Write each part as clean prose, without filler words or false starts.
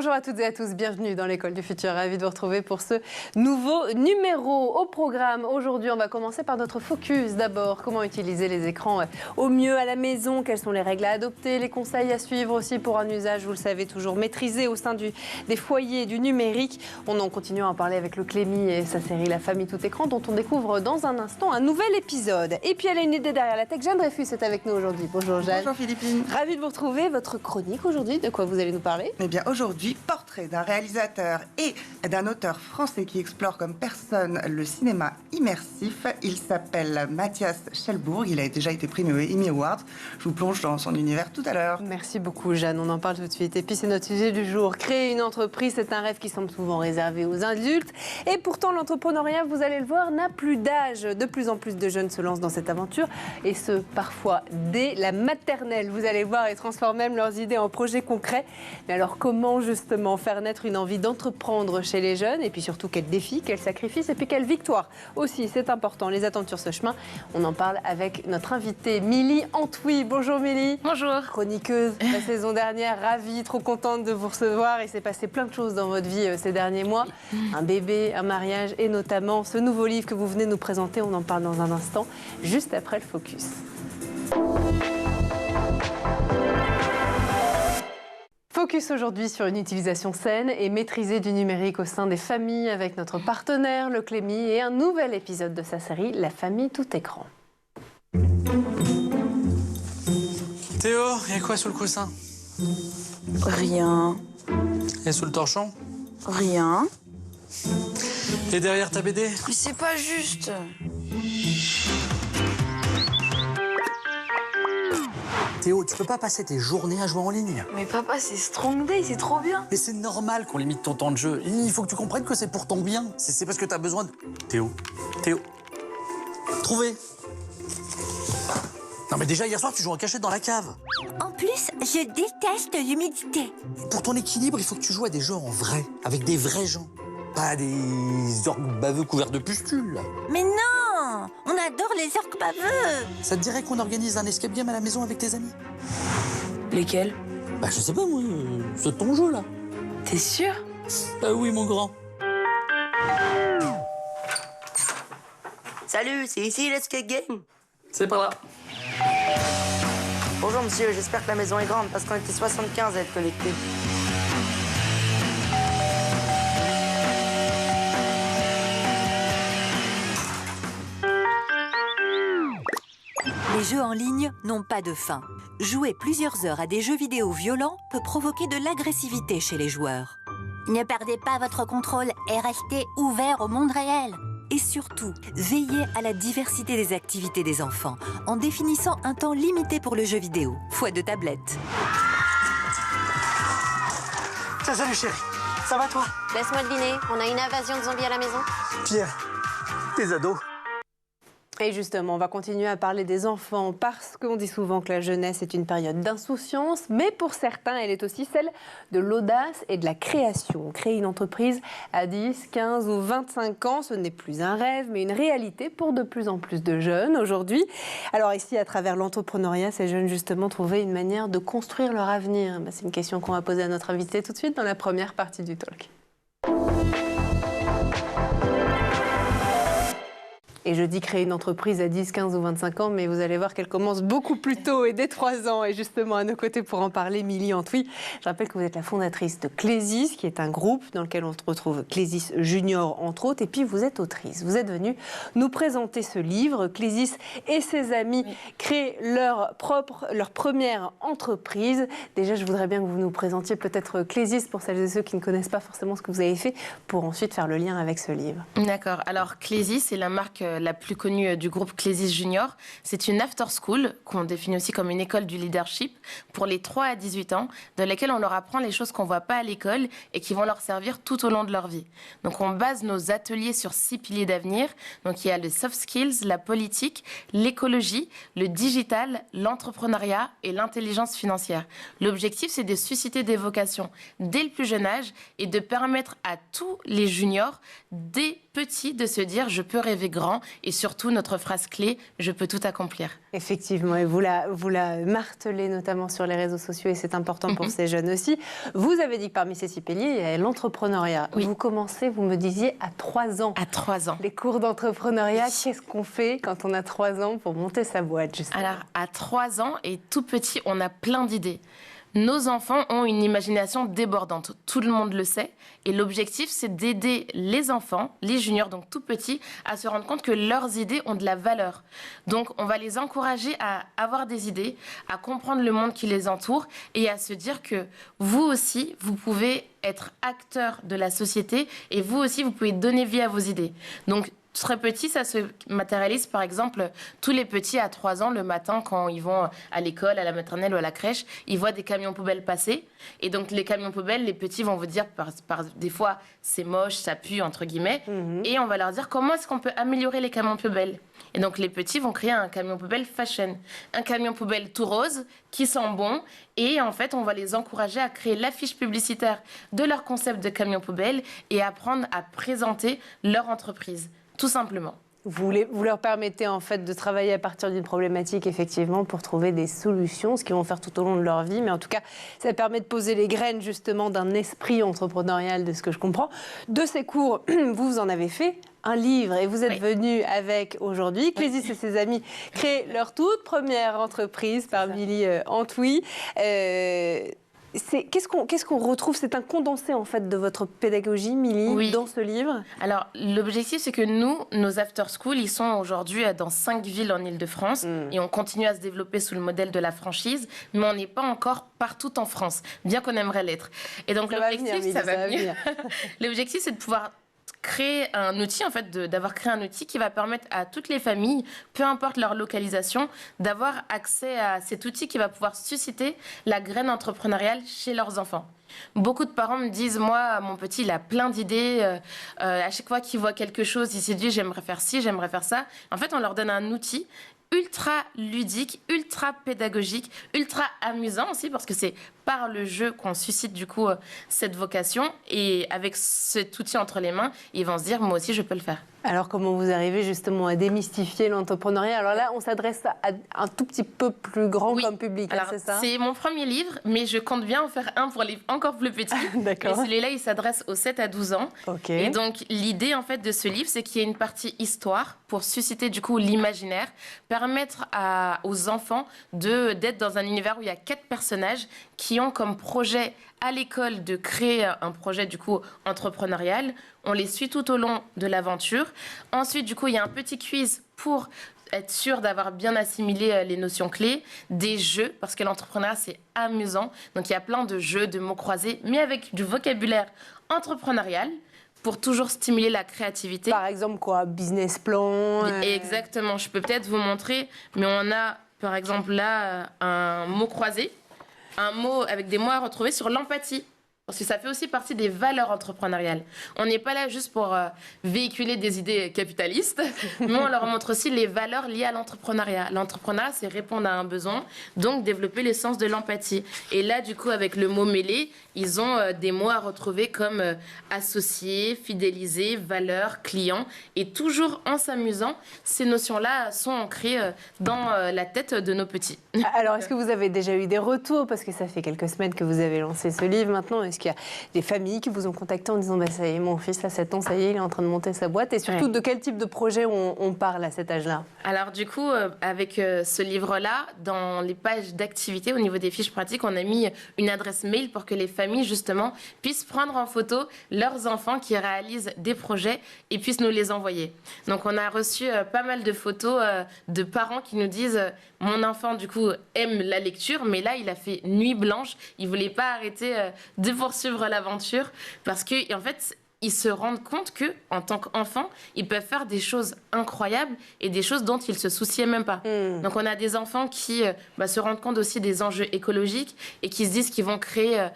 Bonjour à toutes et à tous, bienvenue dans l'École du Futur. Ravi de vous retrouver pour ce nouveau numéro. Au programme, aujourd'hui, on va commencer par notre focus. D'abord, comment utiliser les écrans au mieux à la maison, quelles sont les règles à adopter, les conseils à suivre aussi pour un usage, vous le savez, toujours maîtrisé au sein des foyers du numérique. On en continue à en parler avec le Clémy et sa série La Famille Tout Écran, dont on découvre dans un instant un nouvel épisode. Et puis, elle a une idée derrière la tech. Jeanne Dreyfus est avec nous aujourd'hui. Bonjour Jeanne. Bonjour Philippine. Ravie de vous retrouver. Votre chronique aujourd'hui, de quoi vous allez nous parler? Eh bien, aujourd'hui, portrait d'un réalisateur et d'un auteur français qui explore comme personne le cinéma immersif. Il s'appelle Mathias Chelbourg. Il a déjà été primé aux Emmy Awards. Je vous plonge dans son univers tout à l'heure. Merci beaucoup Jeanne, on en parle tout de suite. Et puis c'est notre sujet du jour. Créer une entreprise, c'est un rêve qui semble souvent réservé aux adultes. Et pourtant, l'entrepreneuriat, vous allez le voir, n'a plus d'âge. De plus en plus de jeunes se lancent dans cette aventure. Et ce, parfois dès la maternelle. Vous allez voir, ils transforment même leurs idées en projets concrets. Mais alors comment justement faire naître une envie d'entreprendre chez les jeunes? Et puis surtout, quels défis, quels sacrifices et puis quelle victoire aussi, c'est important, les attendre sur ce chemin. On en parle avec notre invitée Milly Antwi. Bonjour Milly. Bonjour. Chroniqueuse la saison dernière, ravie, trop contente de vous recevoir. Il s'est passé plein de choses dans votre vie ces derniers mois. Un bébé, un mariage et notamment ce nouveau livre que vous venez nous présenter. On en parle dans un instant, juste après le focus. Focus aujourd'hui sur une utilisation saine et maîtrisée du numérique au sein des familles avec notre partenaire, le Clémy, et un nouvel épisode de sa série La Famille Tout Écran. Théo, il y a quoi sous le coussin? Rien. Et sous le torchon? Rien. Et derrière ta BD? Mais c'est pas juste. Théo, tu peux pas passer tes journées à jouer en ligne. Mais papa, c'est Strong Day, c'est trop bien. Mais c'est normal qu'on limite ton temps de jeu. Il faut que tu comprennes que c'est pour ton bien. C'est parce que t'as besoin de... Théo. Trouvé. Non mais déjà, hier soir, tu joues en cachette dans la cave. En plus, je déteste l'humidité. Pour ton équilibre, il faut que tu joues à des jeux en vrai, avec des vrais gens. Pas des orques baveux couverts de pustules. Mais non, on adore les orques baveux. Ça te dirait qu'on organise un escape game à la maison avec tes amis? Lesquels? Bah je sais pas moi, c'est ton jeu là. T'es sûr? Ah oui mon grand. Salut, c'est ici l'escape game. C'est par là. Bonjour monsieur, j'espère que la maison est grande parce qu'on était 75 à être connectés. Les jeux en ligne n'ont pas de fin. Jouer plusieurs heures à des jeux vidéo violents peut provoquer de l'agressivité chez les joueurs. Ne perdez pas votre contrôle et restez ouvert au monde réel. Et surtout, veillez à la diversité des activités des enfants en définissant un temps limité pour le jeu vidéo, fois de tablette. Salut chérie, ça va toi? Laisse-moi deviner, on a une invasion de zombies à la maison? Pierre, tes ados. Et justement, on va continuer à parler des enfants parce qu'on dit souvent que la jeunesse est une période d'insouciance, mais pour certains, elle est aussi celle de l'audace et de la création. Créer une entreprise à 10, 15 ou 25 ans, ce n'est plus un rêve, mais une réalité pour de plus en plus de jeunes aujourd'hui. Alors ici, à travers l'entrepreneuriat, ces jeunes justement trouvaient une manière de construire leur avenir. C'est une question qu'on va poser à notre invité tout de suite dans la première partie du talk. Et je dis créer une entreprise à 10, 15 ou 25 ans, mais vous allez voir qu'elle commence beaucoup plus tôt et dès 3 ans. Et justement, à nos côtés pour en parler, Milly Antwi. Je rappelle que vous êtes la fondatrice de Clésis, qui est un groupe dans lequel on retrouve Clésis Junior, entre autres. Et puis, vous êtes autrice. Vous êtes venue nous présenter ce livre. Clésis et ses amis créent leur première entreprise. Déjà, je voudrais bien que vous nous présentiez peut-être Clésis pour celles et ceux qui ne connaissent pas forcément ce que vous avez fait, pour ensuite faire le lien avec ce livre. D'accord. Alors, Clésis, c'est la marque la plus connue du groupe Clésis Junior. C'est une after school, qu'on définit aussi comme une école du leadership, pour les 3 à 18 ans, dans laquelle on leur apprend les choses qu'on ne voit pas à l'école et qui vont leur servir tout au long de leur vie. Donc on base nos ateliers sur 6 piliers d'avenir. Donc il y a les soft skills, la politique, l'écologie, le digital, l'entrepreneuriat et l'intelligence financière. L'objectif, c'est de susciter des vocations dès le plus jeune âge et de permettre à tous les juniors, dès petits, de se dire « je peux rêver grand et surtout notre phrase clé, je peux tout accomplir. Effectivement, et vous la martelez notamment sur les réseaux sociaux et c'est important pour ces jeunes aussi. Vous avez dit que parmi ces 6 piliers, il y a l'entrepreneuriat. Oui. Vous commencez, vous me disiez, à 3 ans. À 3 ans. Les cours d'entrepreneuriat, qu'est-ce qu'on fait quand on a 3 ans pour monter sa boîte, justement? Alors, à 3 ans et tout petit, on a plein d'idées. Nos enfants ont une imagination débordante, tout le monde le sait. Et l'objectif, c'est d'aider les enfants, les juniors, donc tout petits, à se rendre compte que leurs idées ont de la valeur. Donc, on va les encourager à avoir des idées, à comprendre le monde qui les entoure et à se dire que vous aussi, vous pouvez être acteur de la société et vous aussi, vous pouvez donner vie à vos idées. Donc, très petit, ça se matérialise, par exemple, tous les petits à 3 ans, le matin, quand ils vont à l'école, à la maternelle ou à la crèche, ils voient des camions poubelles passer. Et donc, les camions poubelles, les petits vont vous dire, des fois, c'est moche, ça pue, entre guillemets. Et on va leur dire, comment est-ce qu'on peut améliorer les camions poubelles? Et donc, les petits vont créer un camion poubelle fashion. Un camion poubelle tout rose, qui sent bon. Et en fait, on va les encourager à créer l'affiche publicitaire de leur concept de camion poubelle et apprendre à présenter leur entreprise. Tout simplement. Vous leur permettez en fait de travailler à partir d'une problématique effectivement pour trouver des solutions, ce qu'ils vont faire tout au long de leur vie. Mais en tout cas, ça permet de poser les graines justement d'un esprit entrepreneurial, de ce que je comprends. De ces cours, vous en avez fait un livre et vous êtes venu avec aujourd'hui. Clésis et ses amis créent leur toute première entreprise par Milly Antwi. Qu'est-ce qu'on retrouve? C'est un condensé en fait de votre pédagogie, Milly, dans ce livre. Alors l'objectif, c'est que nous, nos after school, ils sont aujourd'hui dans 5 villes en Île-de-France et on continue à se développer sous le modèle de la franchise, mais on n'est pas encore partout en France, bien qu'on aimerait l'être. Et donc l'objectif, ça va venir. L'objectif, c'est de pouvoir créer un outil, en fait, d'avoir créé un outil qui va permettre à toutes les familles, peu importe leur localisation, d'avoir accès à cet outil qui va pouvoir susciter la graine entrepreneuriale chez leurs enfants. Beaucoup de parents me disent, moi, mon petit, il a plein d'idées. À chaque fois qu'il voit quelque chose, il s'est dit, j'aimerais faire ci, j'aimerais faire ça. En fait, on leur donne un outil ultra ludique, ultra pédagogique, ultra amusant aussi, parce que c'est par le jeu qu'on suscite du coup cette vocation. Et avec cet outil entre les mains, ils vont se dire, moi aussi, je peux le faire. Alors, comment vous arrivez justement à démystifier l'entrepreneuriat? Alors là, on s'adresse à un tout petit peu plus grand comme public, c'est ça? C'est mon premier livre, mais je compte bien en faire un pour les encore plus petits. D'accord. Et celui-là, il s'adresse aux 7 à 12 ans. Okay. Et donc, l'idée en fait de ce livre, c'est qu'il y ait une partie histoire pour susciter du coup l'imaginaire, permettre aux enfants d'être dans un univers où il y a 4 personnages qui ont comme projet à l'école de créer un projet du coup entrepreneurial. On les suit tout au long de l'aventure. Ensuite, du coup, il y a un petit quiz pour être sûr d'avoir bien assimilé les notions clés, des jeux, parce que l'entrepreneuriat, c'est amusant. Donc, il y a plein de jeux, de mots croisés, mais avec du vocabulaire entrepreneurial pour toujours stimuler la créativité. Par exemple, quoi? Business plan Exactement. Je peux peut-être vous montrer, mais on a, par exemple, là, un mot croisé, un mot avec des mots à retrouver sur l'empathie. Parce que ça fait aussi partie des valeurs entrepreneuriales. On n'est pas là juste pour véhiculer des idées capitalistes, mais on leur montre aussi les valeurs liées à l'entrepreneuriat. L'entrepreneuriat, c'est répondre à un besoin, donc développer le sens de l'empathie. Et là, du coup, avec le mot mêlé, ils ont des mots à retrouver comme associé, fidélisé, valeur, client. Et toujours en s'amusant, ces notions-là sont ancrées dans la tête de nos petits. Alors, est-ce que vous avez déjà eu des retours? Parce que ça fait quelques semaines que vous avez lancé ce livre maintenant. Est-ce qu'il y a des familles qui vous ont contacté en disant bah, ça y est, mon fils a 7 ans, ça y est, il est en train de monter sa boîte? Et surtout, de quel type de projet on parle à cet âge-là? Alors du coup, avec ce livre-là, dans les pages d'activité, au niveau des fiches pratiques, on a mis une adresse mail pour que les familles, justement, puissent prendre en photo leurs enfants qui réalisent des projets et puissent nous les envoyer. Donc on a reçu pas mal de photos de parents qui nous disent mon enfant, du coup, aime la lecture, mais là, il a fait nuit blanche. Il voulait pas arrêter de poursuivre l'aventure parce que, en fait, ils se rendent compte que, en tant qu'enfants, ils peuvent faire des choses incroyables et des choses dont ils se souciaient même pas. Donc, on a des enfants qui se rendent compte aussi des enjeux écologiques et qui se disent qu'ils vont créer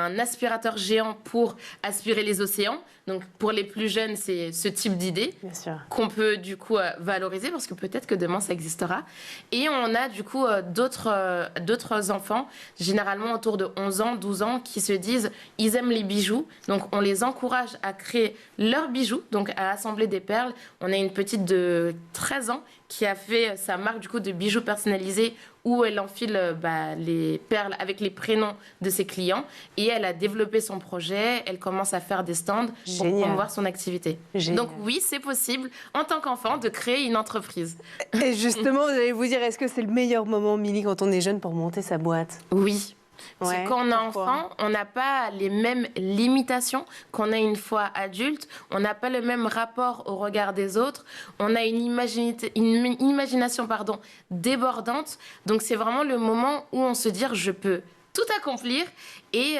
un aspirateur géant pour aspirer les océans. Donc pour les plus jeunes, c'est ce type d'idée qu'on peut du coup valoriser parce que peut-être que demain ça existera. Et on a du coup d'autres enfants, généralement autour de 11 ans, 12 ans, qui se disent ils aiment les bijoux. Donc on les encourage à créer leurs bijoux, donc à assembler des perles. On a une petite de 13 ans qui a fait sa marque du coup de bijoux personnalisés où elle enfile les perles avec les prénoms de ses clients et elle a développé son projet, elle commence à faire des stands pour promouvoir son activité. Génial. Donc oui, c'est possible en tant qu'enfant de créer une entreprise. Et justement, vous allez vous dire, est-ce que c'est le meilleur moment, Milly, quand on est jeune pour monter sa boîte? Oui. Parce que quand on est enfant, on n'a pas les mêmes limitations qu'on a une fois adulte. On n'a pas le même rapport au regard des autres. On a une imagination débordante. Donc c'est vraiment le moment où on se dit je peux tout accomplir et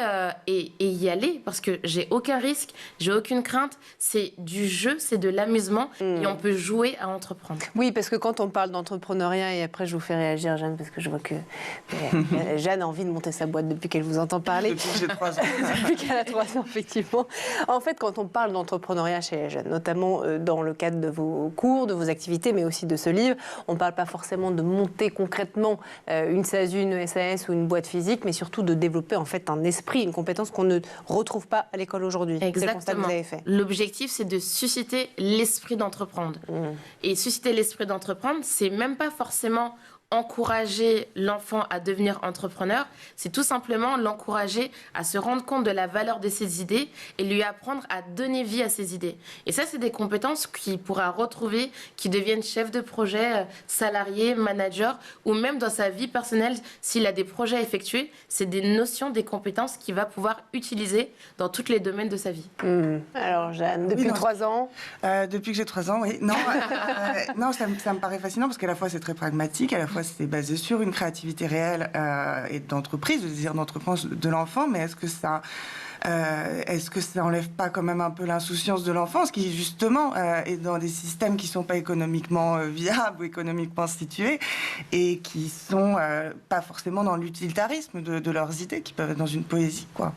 y aller parce que j'ai aucun risque, j'ai aucune crainte. C'est du jeu, c'est de l'amusement et on peut jouer à entreprendre. Oui, parce que quand on parle d'entrepreneuriat, et après je vous fais réagir, Jeanne, parce que je vois que Jeanne a envie de monter sa boîte depuis qu'elle vous entend parler. Depuis que j'ai 3 ans. Depuis qu'elle a 3 ans, effectivement. En fait, quand on parle d'entrepreneuriat chez les jeunes, notamment dans le cadre de vos cours, de vos activités, mais aussi de ce livre, on ne parle pas forcément de monter concrètement une SASU, une SAS ou une boîte physique, mais surtout de développer en fait un esprit, une compétence qu'on ne retrouve pas à l'école aujourd'hui. Exactement. C'est le constat que vous avez fait. L'objectif, c'est de susciter l'esprit d'entreprendre. Et susciter l'esprit d'entreprendre, c'est même pas forcément encourager l'enfant à devenir entrepreneur, c'est tout simplement l'encourager à se rendre compte de la valeur de ses idées et lui apprendre à donner vie à ses idées. Et ça, c'est des compétences qu'il pourra retrouver, qui deviennent chef de projet, salarié, manager, ou même dans sa vie personnelle, s'il a des projets à effectuer, c'est des notions, des compétences qu'il va pouvoir utiliser dans tous les domaines de sa vie. Alors, Jeanne, depuis 3 ans Depuis que j'ai 3 ans, oui. Non, non ça me paraît fascinant parce qu'à la fois, c'est très pragmatique, à la fois, c'est basé sur une créativité réelle et d'entreprise, le désir d'entreprendre de l'enfant, mais est-ce que ça enlève pas quand même un peu l'insouciance de l'enfance qui justement est dans des systèmes qui sont pas économiquement viables ou économiquement situés et qui sont pas forcément dans l'utilitarisme de leurs idées, qui peuvent être dans une poésie, quoi.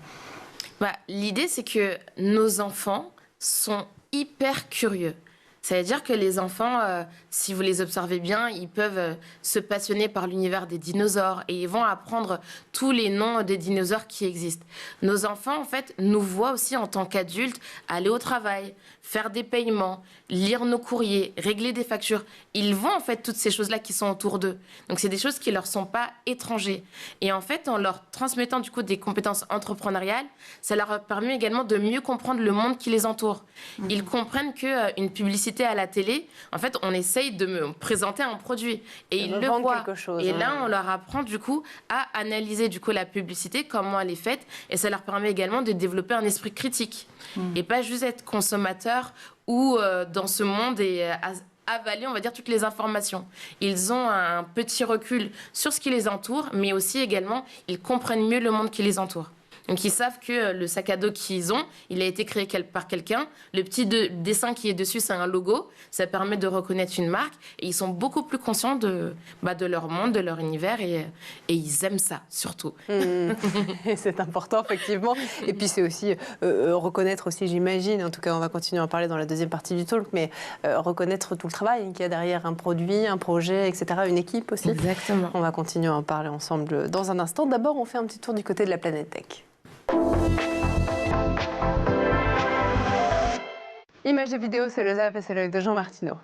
L'idée, c'est que nos enfants sont hyper curieux. Ça veut dire que les enfants, si vous les observez bien, ils peuvent se passionner par l'univers des dinosaures et ils vont apprendre tous les noms des dinosaures qui existent. Nos enfants, en fait, nous voient aussi en tant qu'adultes aller au travail, faire des paiements, lire nos courriers, régler des factures. Ils voient en fait toutes ces choses-là qui sont autour d'eux. Donc c'est des choses qui leur sont pas étrangères. Et en fait, en leur transmettant du coup des compétences entrepreneuriales, ça leur permet également de mieux comprendre le monde qui les entoure. Ils comprennent que une publicité à la télé, en fait, on essaye de me présenter un produit et ils le voient. Et là, on leur apprend du coup à analyser du coup la publicité, comment elle est faite, et ça leur permet également de développer un esprit critique et pas juste être consommateur ou dans ce monde et avaler, on va dire, toutes les informations. Ils ont un petit recul sur ce qui les entoure, mais aussi également, ils comprennent mieux le monde qui les entoure. Donc, ils savent que le sac à dos qu'ils ont, il a été créé par quelqu'un. Le petit dessin qui est dessus, c'est un logo. Ça permet de reconnaître une marque. Et ils sont beaucoup plus conscients de leur monde, de leur univers. Et ils aiment ça, surtout. C'est important, effectivement. Et puis, c'est aussi reconnaître aussi, j'imagine, en tout cas, on va continuer à en parler dans la deuxième partie du talk, mais reconnaître tout le travail qu'il y a derrière un produit, un projet, etc., une équipe aussi. Exactement. On va continuer à en parler ensemble dans un instant. D'abord, on fait un petit tour du côté de la planète tech. Image de vidéo, c'est le Zap et c'est l'œil de Jean Martineau.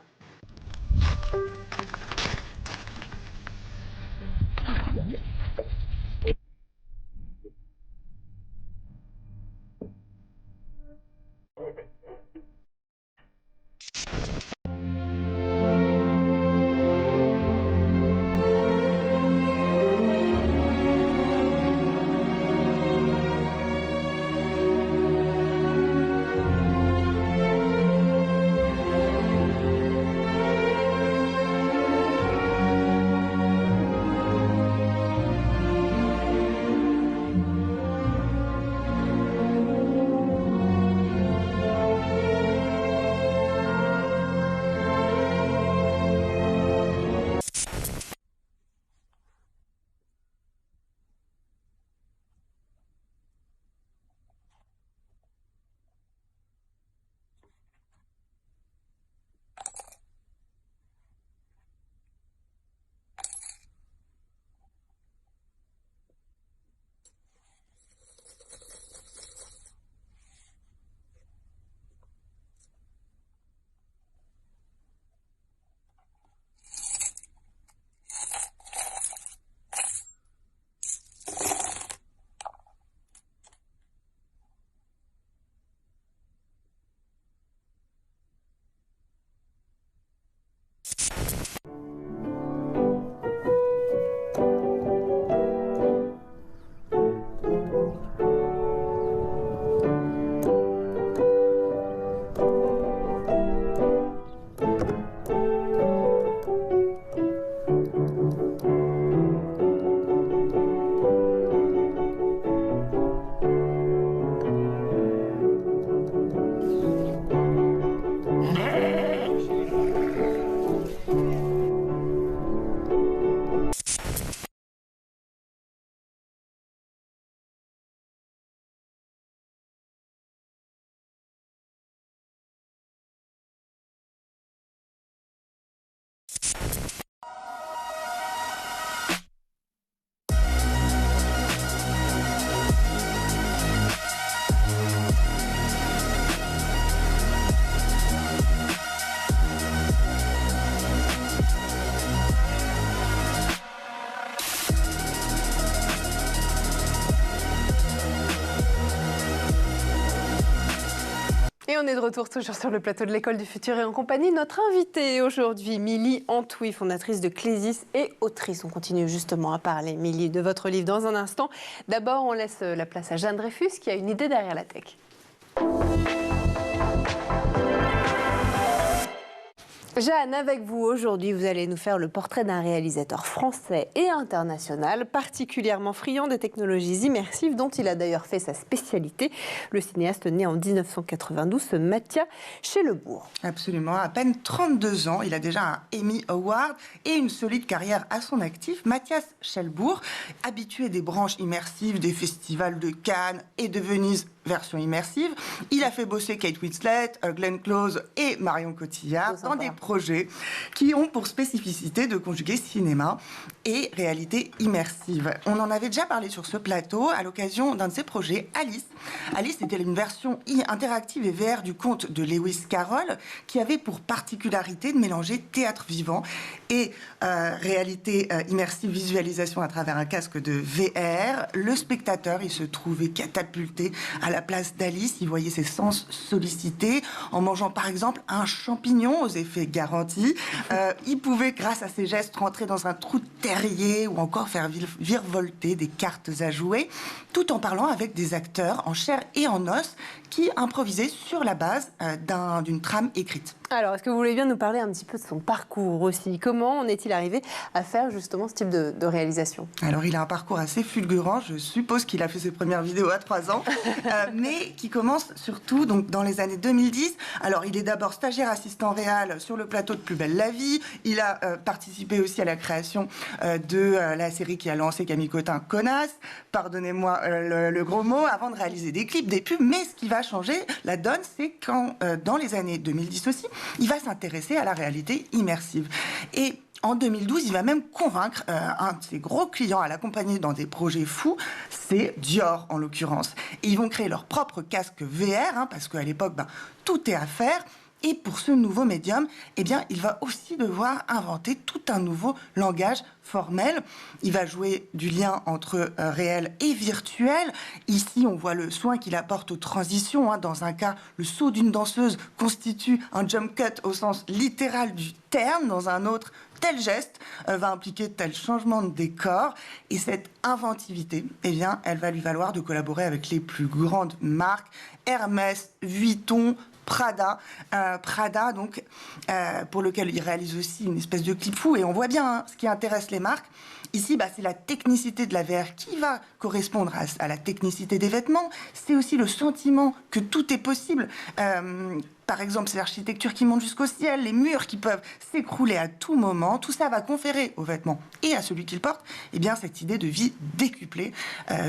Et on est de retour toujours sur le plateau de l'École du Futur et en compagnie de notre invitée aujourd'hui, Milly Antouy, fondatrice de Clésis et autrice. On continue justement à parler, Milly, de votre livre dans un instant. D'abord, on laisse la place à Jeanne Dreyfus qui a une idée derrière la tech. Jeanne, avec vous aujourd'hui, vous allez nous faire le portrait d'un réalisateur français et international, particulièrement friand des technologies immersives, dont il a d'ailleurs fait sa spécialité. Le cinéaste né en 1992, ce Mathia Chelebourg. Absolument, à peine 32 ans, il a déjà un Emmy Award et une solide carrière à son actif. Mathias Chelebourg, habitué des branches immersives, des festivals de Cannes et de Venise, version immersive. Il a fait bosser Kate Winslet, Glenn Close et Marion Cotillard dans des projets qui ont pour spécificité de conjuguer cinéma et réalité immersive. On en avait déjà parlé sur ce plateau à l'occasion d'un de ces projets, Alice. Alice était une version interactive et VR du conte de Lewis Carroll qui avait pour particularité de mélanger théâtre vivant et réalité immersive, visualisation à travers un casque de VR. Le spectateur, il se trouvait catapulté à la place d'Alice. Il voyait ses sens sollicités en mangeant par exemple un champignon aux effets garantis. Il pouvait, grâce à ses gestes, rentrer dans un trou de terrier ou encore faire virevolter des cartes à jouer, tout en parlant avec des acteurs en chair et en os qui improvisaient sur la base d'une trame écrite. Alors, est-ce que vous voulez bien nous parler un petit peu de son parcours aussi? Comment en est-il arrivé à faire justement ce type de réalisation? Alors, il a un parcours assez fulgurant. Je suppose qu'il a fait ses premières vidéos à 3 ans, mais qui commence surtout donc, dans les années 2010. Alors, il est d'abord stagiaire assistant réal sur le plateau de Plus belle la vie. Il a participé aussi à la création de la série qui a lancé Camille Cotin, Connasse. Pardonnez-moi le gros mot, avant de réaliser des clips, des pubs. Mais ce qui va changer la donne, c'est quand, dans les années 2010 aussi, il va s'intéresser à la réalité immersive. Et en 2012, il va même convaincre un de ses gros clients à l'accompagner dans des projets fous, c'est Dior en l'occurrence. Et ils vont créer leur propre casque VR, parce qu'à l'époque, tout est à faire. Et pour ce nouveau médium, eh bien, il va aussi devoir inventer tout un nouveau langage formel. Il va jouer du lien entre réel et virtuel. Ici, on voit le soin qu'il apporte aux transitions. Dans un cas, le saut d'une danseuse constitue un jump cut au sens littéral du terme. Dans un autre, tel geste va impliquer tel changement de décor. Et cette inventivité, eh bien, elle va lui valoir de collaborer avec les plus grandes marques. Hermès, Vuitton, Prada, donc, pour lequel il réalise aussi une espèce de clip fou. Et on voit bien ce qui intéresse les marques. Ici, c'est la technicité de la VR qui va correspondre à la technicité des vêtements. C'est aussi le sentiment que tout est possible. Par exemple, c'est l'architecture qui monte jusqu'au ciel, les murs qui peuvent s'écrouler à tout moment. Tout ça va conférer aux vêtements et à celui qui le porte, eh bien, cette idée de vie décuplée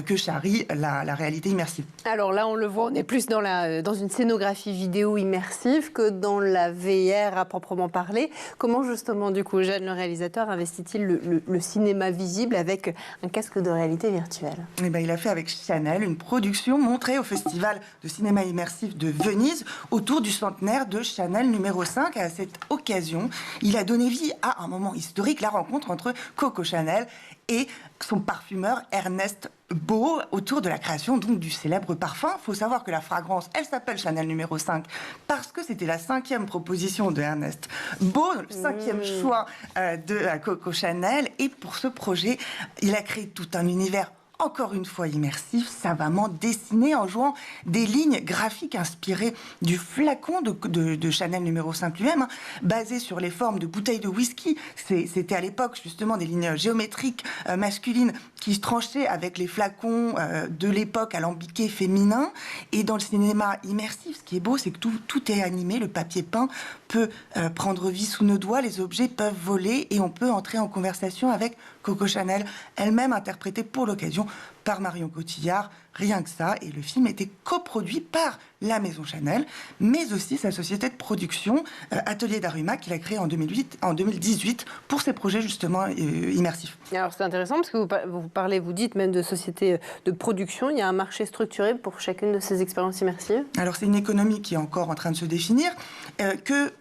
que charrie la réalité immersive. Alors là, on le voit, on est plus dans une scénographie vidéo immersive que dans la VR à proprement parler. Comment justement, du coup, Jeanne, le réalisateur, investit-il le cinéma visible avec un casque de réalité virtuelle? Eh bien, il a fait avec Chanel une production montrée au Festival de cinéma immersif de Venise autour du centenaire de Chanel numéro 5. À cette occasion, il a donné vie à un moment historique, la rencontre entre Coco Chanel et son parfumeur Ernest Beau autour de la création donc du célèbre parfum. Il faut savoir que la fragrance, elle s'appelle Chanel numéro 5 parce que c'était la 5e proposition de Ernest Beau, le 5e choix de Coco Chanel. Et pour ce projet, il a créé tout un univers encore une fois immersif, savamment dessiné en jouant des lignes graphiques inspirées du flacon de Chanel numéro 5 lui-même, basé sur les formes de bouteilles de whisky. C'était à l'époque justement des lignes géométriques masculines qui se tranchaient avec les flacons de l'époque alambiqués féminins. Et dans le cinéma immersif, ce qui est beau, c'est que tout est animé, le papier peint peut prendre vie sous nos doigts, les objets peuvent voler et on peut entrer en conversation avec Coco Chanel, elle-même interprétée pour l'occasion par Marion Cotillard, rien que ça. Et le film était coproduit par la Maison Chanel, mais aussi sa société de production, Atelier d'Aruma, qu'il a créé en 2018 pour ses projets justement immersifs. Alors c'est intéressant parce que vous dites même de société de production, il y a un marché structuré pour chacune de ces expériences immersives. Alors c'est une économie qui est encore en train de se définir,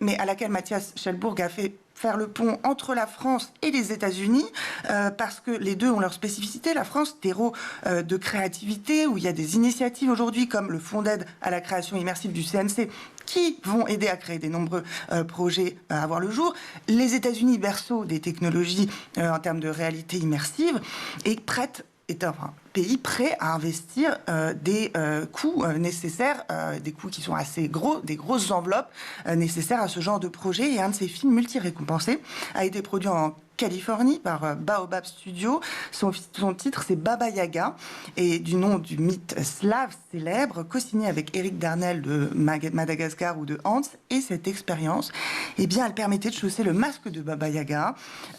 mais à laquelle Mathias Schellburg a fait faire le pont entre la France et les États-Unis, parce que les deux ont leur spécificité. La France, terreau de créativité, où il y a des initiatives aujourd'hui comme le Fonds d'aide à la création immersive du CNC, qui vont aider à créer des nombreux projets à voir le jour. Les États-Unis, berceau des technologies en termes de réalité immersive, est un pays prêt à investir des coûts nécessaires, des coûts qui sont assez gros, des grosses enveloppes nécessaires à ce genre de projet. Et un de ces films multi-récompensés a été produit en Californie par Baobab Studio. Son titre, c'est Baba Yaga, et du nom du mythe slave célèbre, co-signé avec Éric Darnell de Madagascar ou de Hans. Et cette expérience, eh bien, elle permettait de chausser le masque de Baba Yaga,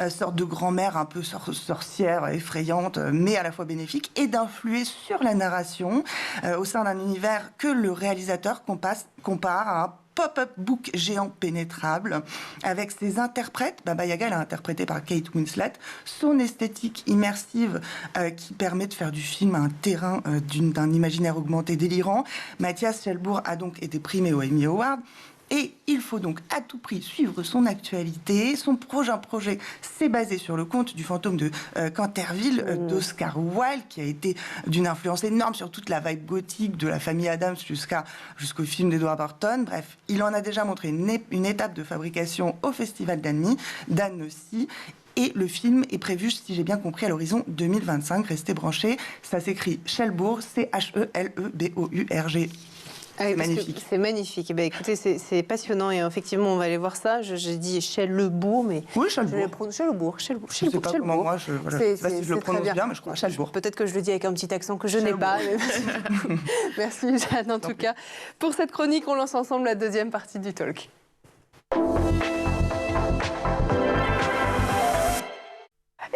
sorte de grand-mère un peu sorcière, effrayante, mais à la fois bénéfique, et d'influer sur la narration au sein d'un univers que le réalisateur compare à un pop-up book géant pénétrable avec ses interprètes. Baba Yaga, elle est interprétée par Kate Winslet. Son esthétique immersive qui permet de faire du film un terrain d'un imaginaire augmenté délirant. Mathias Schellburg a donc été primé au Emmy Award. Et il faut donc à tout prix suivre son actualité. Son prochain projet s'est basé sur le conte du fantôme de Canterville d'Oscar Wilde, qui a été d'une influence énorme sur toute la vibe gothique de la famille Addams jusqu'au film d'Edward Norton. Bref, il en a déjà montré une étape de fabrication au Festival d'Annecy. Et le film est prévu, si j'ai bien compris, à l'horizon 2025. Restez branchés. Ça s'écrit Schellburg, Chelbourg. Ah oui, magnifique. C'est magnifique. Eh bien, écoutez, c'est passionnant et effectivement, on va aller voir ça. J'ai dit Schellburg, mais oui, Schellburg. Schellburg. Je ne sais pas comment moi, je ne sais pas si je le prononce bien, mais je crois Schellburg. Peut-être que je le dis avec un petit accent que je n'ai pas. Merci Jeanne, en tout cas. Pour cette chronique, on lance ensemble la deuxième partie du talk.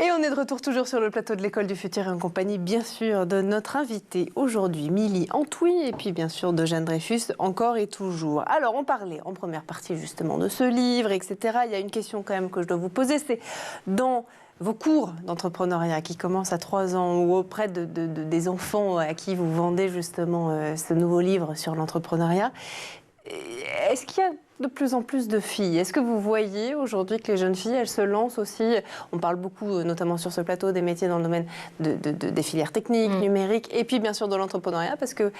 Et on est de retour toujours sur le plateau de l'École du Futur et en compagnie, bien sûr, de notre invitée aujourd'hui, Milly Antouy, et puis bien sûr de Jeanne Dreyfus, encore et toujours. Alors, on parlait en première partie justement de ce livre, etc. Il y a une question quand même que je dois vous poser, c'est dans vos cours d'entrepreneuriat qui commencent à 3 ans ou auprès des enfants à qui vous vendez justement ce nouveau livre sur l'entrepreneuriat, est-ce qu'il y a de plus en plus de filles? Est-ce que vous voyez aujourd'hui que les jeunes filles, elles se lancent aussi? On parle beaucoup, notamment sur ce plateau, des métiers dans le domaine des filières techniques, numériques, et puis bien sûr de l'entrepreneuriat, parce que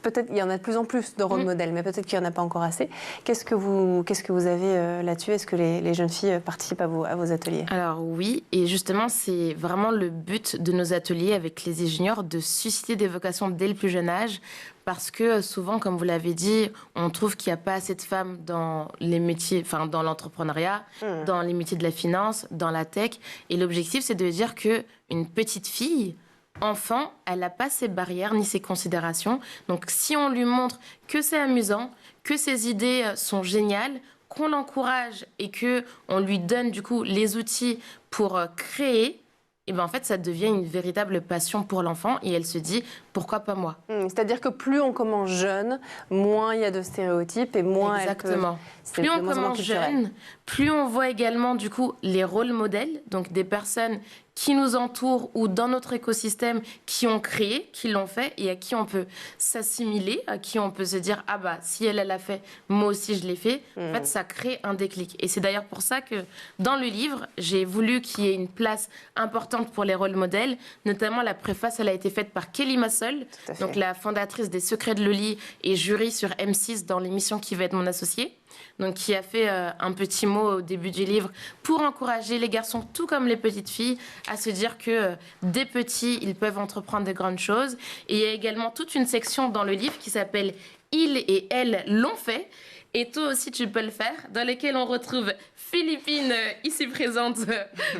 peut-être il y en a de plus en plus de rôles modèles, mais peut-être qu'il n'y en a pas encore assez. Qu'est-ce que vous avez là-dessus? Est-ce que les jeunes filles participent à vos ateliers? Alors oui, et justement, c'est vraiment le but de nos ateliers avec Clézy Junior, de susciter des vocations dès le plus jeune âge, parce que souvent, comme vous l'avez dit, on trouve qu'il n'y a pas assez de femmes dans les métiers, enfin dans l'entrepreneuriat, dans les métiers de la finance, dans la tech. Et l'objectif, c'est de dire qu'une petite fille, enfant, elle n'a pas ses barrières ni ses considérations. Donc si on lui montre que c'est amusant, que ses idées sont géniales, qu'on l'encourage et qu'on lui donne du coup les outils pour créer, et ben en fait, ça devient une véritable passion pour l'enfant et elle se dit, pourquoi pas moi? C'est-à-dire que plus on commence jeune, moins il y a de stéréotypes et moins Exactement. Plus on commence jeune, plus on voit également du coup les rôles modèles, donc des personnes qui nous entourent ou dans notre écosystème qui ont créé, qui l'ont fait et à qui on peut s'assimiler, à qui on peut se dire ah bah si elle l'a fait, moi aussi je l'ai fait. En fait, ça crée un déclic. Et c'est d'ailleurs pour ça que dans le livre, j'ai voulu qu'il y ait une place importante importante pour les rôles modèles. Notamment, la préface, elle a été faite par Kelly Massol, Tout à fait. donc la fondatrice des Secrets de Loli et jury sur M6 dans l'émission Qui va être mon associé. Donc, qui a fait un petit mot au début du livre pour encourager les garçons, tout comme les petites filles, à se dire que des petits, ils peuvent entreprendre de grandes choses. Et il y a également toute une section dans le livre qui s'appelle « Ils et elles l'ont fait ». Et toi aussi, tu peux le faire, dans lesquels on retrouve Philippine, ici présente,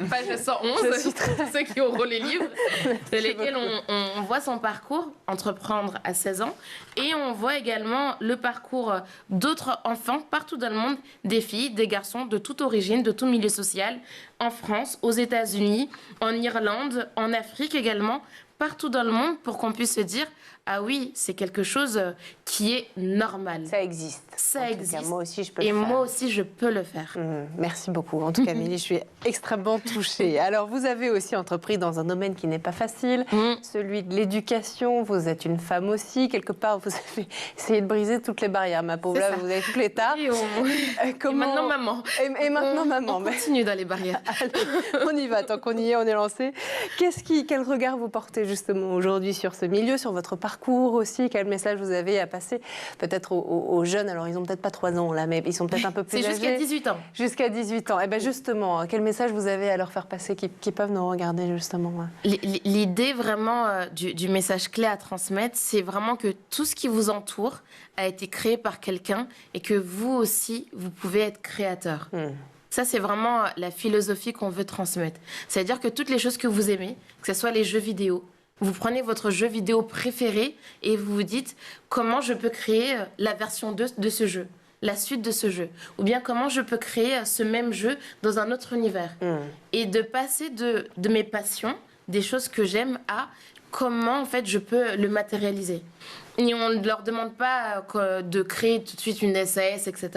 page 111, ceux qui auront les livres, dans lesquels on voit son parcours, entreprendre à 16 ans, et on voit également le parcours d'autres enfants partout dans le monde, des filles, des garçons de toute origine, de tout milieu social, en France, aux États-Unis, en Irlande, en Afrique également, partout dans le monde, pour qu'on puisse se dire ah oui, c'est quelque chose qui est normal. Ça existe. Ça existe. Moi aussi, je peux le Et faire. moi aussi, je peux le faire. Merci beaucoup. En tout cas, Amélie, je suis extrêmement touchée. Alors, vous avez aussi entrepris dans un domaine qui n'est pas facile, celui de l'éducation. Vous êtes une femme aussi. Quelque part, vous avez essayé de briser toutes les barrières, ma pauvre. Là, vous avez toutes les tares. Et, et maintenant, maman. Et maintenant, maman. On continue dans les barrières. Allez, on y va. Tant qu'on y est, on est lancé. Quel regard vous portez justement aujourd'hui sur ce milieu, sur votre parcours aussi? Quel message vous avez à passer peut-être aux jeunes? Alors, ils n'ont peut-être pas 3 ans, là, mais ils sont peut-être un peu plus âgés. C'est jusqu'à 18 ans. Jusqu'à 18 ans. Et bien justement, quel message vous avez à leur faire passer qui peuvent nous regarder justement? L'idée vraiment du message clé à transmettre, c'est vraiment que tout ce qui vous entoure a été créé par quelqu'un et que vous aussi, vous pouvez être créateur. Ça, c'est vraiment la philosophie qu'on veut transmettre. C'est-à-dire que toutes les choses que vous aimez, que ce soit les jeux vidéo, vous prenez votre jeu vidéo préféré et vous vous dites comment je peux créer la version 2 de ce jeu, la suite de ce jeu, ou bien comment je peux créer ce même jeu dans un autre univers. Et de passer de mes passions, des choses que j'aime, à comment en fait je peux le matérialiser. Et on ne leur demande pas de créer tout de suite une SAS, etc.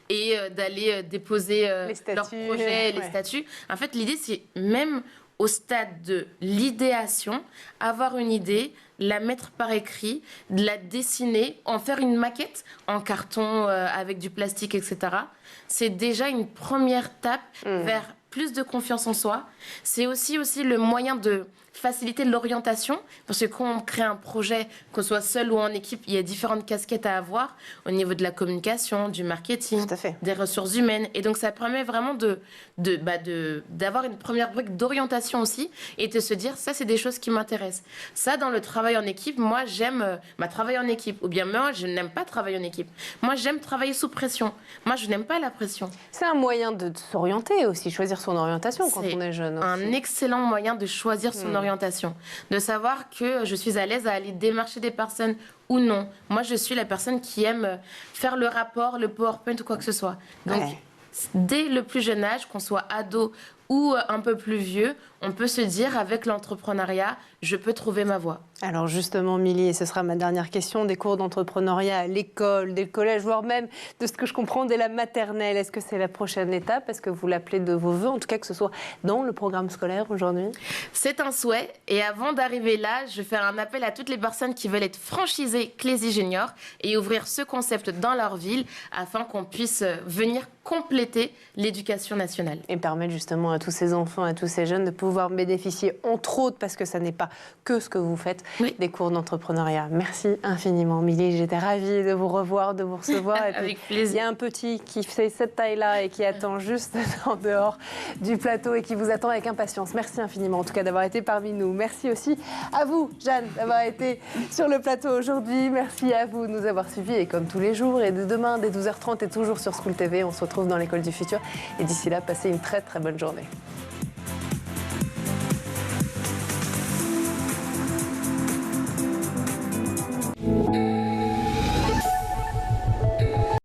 Et d'aller déposer leurs projets, les statuts. En fait, l'idée, c'est même au stade de l'idéation, avoir une idée, la mettre par écrit, de la dessiner, en faire une maquette en carton avec du plastique, etc. C'est déjà une première étape vers plus de confiance en soi. C'est aussi le moyen de faciliter l'orientation, parce que quand on crée un projet, qu'on soit seul ou en équipe, il y a différentes casquettes à avoir au niveau de la communication, du marketing, des ressources humaines. Et donc, ça permet vraiment d'avoir une première brique d'orientation aussi et de se dire, ça, c'est des choses qui m'intéressent. Ça, dans le travail en équipe, moi, j'aime travailler en équipe. Ou bien, moi, je n'aime pas travailler en équipe. Moi, j'aime travailler sous pression. Moi, je n'aime pas la pression. C'est un moyen de s'orienter aussi, choisir son orientation quand on est jeune. C'est un excellent moyen de choisir son orientation. De savoir que je suis à l'aise à aller démarcher des personnes ou non. Moi, je suis la personne qui aime faire le rapport, le PowerPoint ou quoi que ce soit. Donc, dès le plus jeune âge, qu'on soit ado ou un peu plus vieux, on peut se dire, avec l'entrepreneuriat, je peux trouver ma voie. Alors justement, Milly, et ce sera ma dernière question, des cours d'entrepreneuriat à l'école, dès le collège, voire même, de ce que je comprends, dès la maternelle. Est-ce que c'est la prochaine étape? Est-ce que vous l'appelez de vos voeux, en tout cas que ce soit dans le programme scolaire aujourd'hui? C'est un souhait. Et avant d'arriver là, je vais faire un appel à toutes les personnes qui veulent être franchisées Clézy Junior et ouvrir ce concept dans leur ville afin qu'on puisse venir compléter l'éducation nationale. Et permettre justement à tous ces enfants, à tous ces jeunes de pouvoir bénéficier, entre autres, parce que ça n'est pas que ce que vous faites, des cours d'entrepreneuriat. Merci infiniment, Milly. J'étais ravie de vous revoir, de vous recevoir. Et avec plaisir. Il y a un petit qui fait cette taille-là et qui attend juste en dehors du plateau et qui vous attend avec impatience. Merci infiniment, en tout cas, d'avoir été parmi nous. Merci aussi à vous, Jeanne, d'avoir été sur le plateau aujourd'hui. Merci à vous de nous avoir suivis. Et comme tous les jours, et de demain, dès 12h30, et toujours sur School TV, on se retrouve dans l'école du futur. Et d'ici là, passez une très très bonne journée.